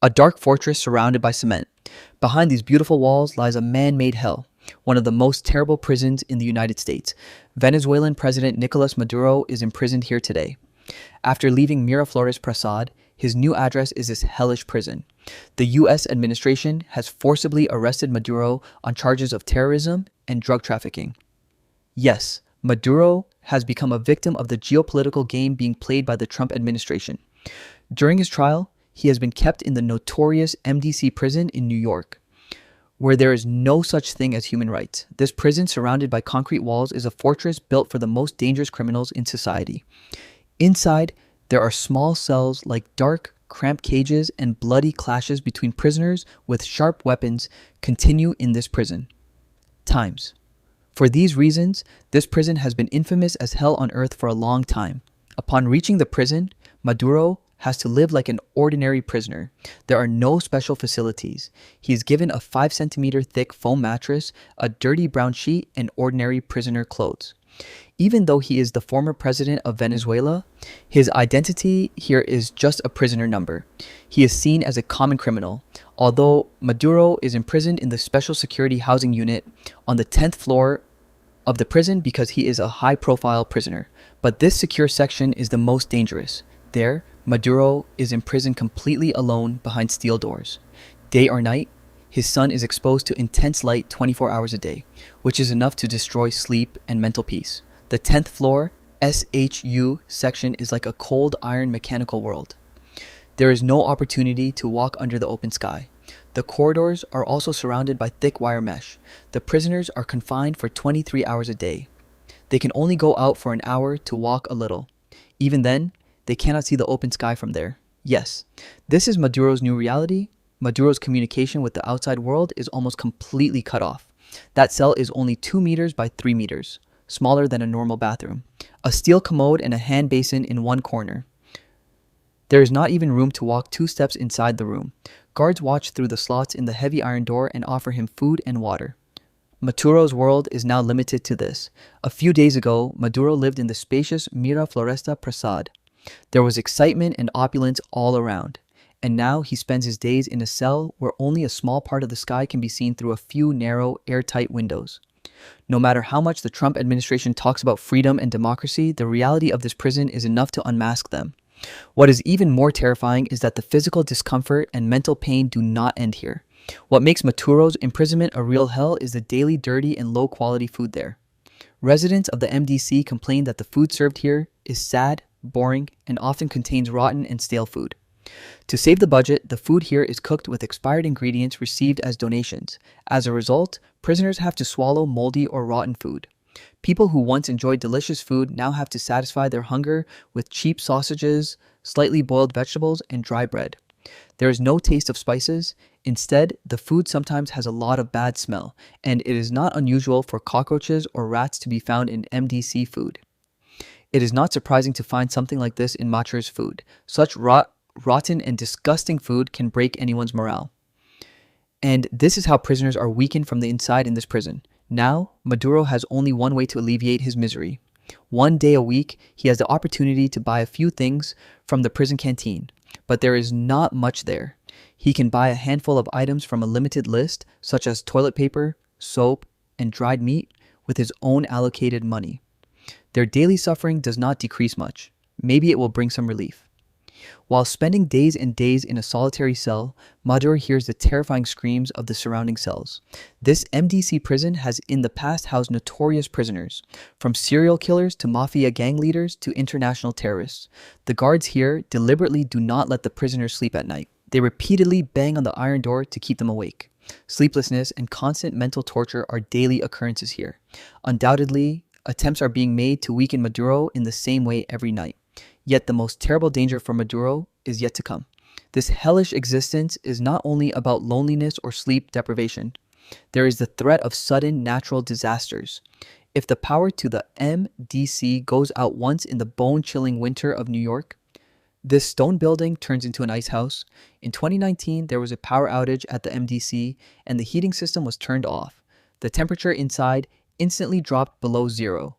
A dark fortress surrounded by cement. Behind these beautiful walls lies a man-made hell, one of the most terrible prisons in the United States. Venezuelan President Nicolas Maduro is imprisoned here today. After leaving Miraflores Prasad, his new address is this hellish prison. The U.S. administration has forcibly arrested Maduro on charges of terrorism and drug trafficking. Yes, Maduro has become a victim of the geopolitical game being played by the Trump administration. During his trial, he has been kept in the notorious MDC prison in New York, where there is no such thing as human rights. This prison, surrounded by concrete walls, is a fortress built for the most dangerous criminals in society. Inside, there are small cells like dark, cramped cages, and bloody clashes between prisoners with sharp weapons continue in this prison. Times. For these reasons, this prison has been infamous as hell on earth for a long time. Upon reaching the prison, Maduro has to live like an ordinary prisoner. There are no special facilities. He is given a 5-centimeter thick foam mattress, a dirty brown sheet, and ordinary prisoner clothes. Even though he is the former president of Venezuela, his identity here is just a prisoner number. He is seen as a common criminal, although Maduro is imprisoned in the special security housing unit on the 10th floor of the prison because he is a high-profile prisoner. But this secure section is the most dangerous. There, Maduro is imprisoned completely alone behind steel doors. Day or night, his sun is exposed to intense light 24 hours a day, which is enough to destroy sleep and mental peace. The 10th floor, SHU section is like a cold iron mechanical world. There is no opportunity to walk under the open sky. The corridors are also surrounded by thick wire mesh. The prisoners are confined for 23 hours a day. They can only go out for an hour to walk a little. Even then, they cannot see the open sky from there. Yes, this is Maduro's new reality. Maduro's communication with the outside world is almost completely cut off. That cell is only 2 meters by 3 meters, smaller than a normal bathroom. A steel commode and a hand basin in one corner. There is not even room to walk 2 steps inside the room. Guards watch through the slots in the heavy iron door and offer him food and water. Maduro's world is now limited to this. A few days ago, Maduro lived in the spacious Miraflores Prasad. There was excitement and opulence all around. And now he spends his days in a cell where only a small part of the sky can be seen through a few narrow, airtight windows. No matter how much the Trump administration talks about freedom and democracy, the reality of this prison is enough to unmask them. What is even more terrifying is that the physical discomfort and mental pain do not end here. What makes Maduro's imprisonment a real hell is the daily dirty and low-quality food there. Residents of the MDC complain that the food served here is sad, boring, and often contains rotten and stale food. To save the budget, the food here is cooked with expired ingredients received as donations. As a result, prisoners have to swallow moldy or rotten food. People who once enjoyed delicious food now have to satisfy their hunger with cheap sausages, slightly boiled vegetables, and dry bread. There is no taste of spices. Instead, the food sometimes has a lot of bad smell, and it is not unusual for cockroaches or rats to be found in MDC food. It is not surprising to find something like this in Maduro's food. Such rotten and disgusting food can break anyone's morale. And this is how prisoners are weakened from the inside in this prison. Now, Maduro has only one way to alleviate his misery. 1 day a week, he has the opportunity to buy a few things from the prison canteen, but there is not much there. He can buy a handful of items from a limited list, such as toilet paper, soap, and dried meat, with his own allocated money. Their daily suffering does not decrease much. Maybe it will bring some relief. While spending days and days in a solitary cell, Maduro hears the terrifying screams of the surrounding cells. This MDC prison has in the past housed notorious prisoners, from serial killers to mafia gang leaders to international terrorists. The guards here deliberately do not let the prisoners sleep at night. They repeatedly bang on the iron door to keep them awake. Sleeplessness and constant mental torture are daily occurrences here. Undoubtedly, attempts are being made to weaken Maduro in the same way every night. Yet the most terrible danger for Maduro is yet to come. This hellish existence is not only about loneliness or sleep deprivation. There is the threat of sudden natural disasters. If the power to the MDC goes out once in the bone-chilling winter of New York, this stone building turns into an ice house. In 2019, there was a power outage at the MDC and the heating system was turned off. The temperature inside instantly dropped below zero.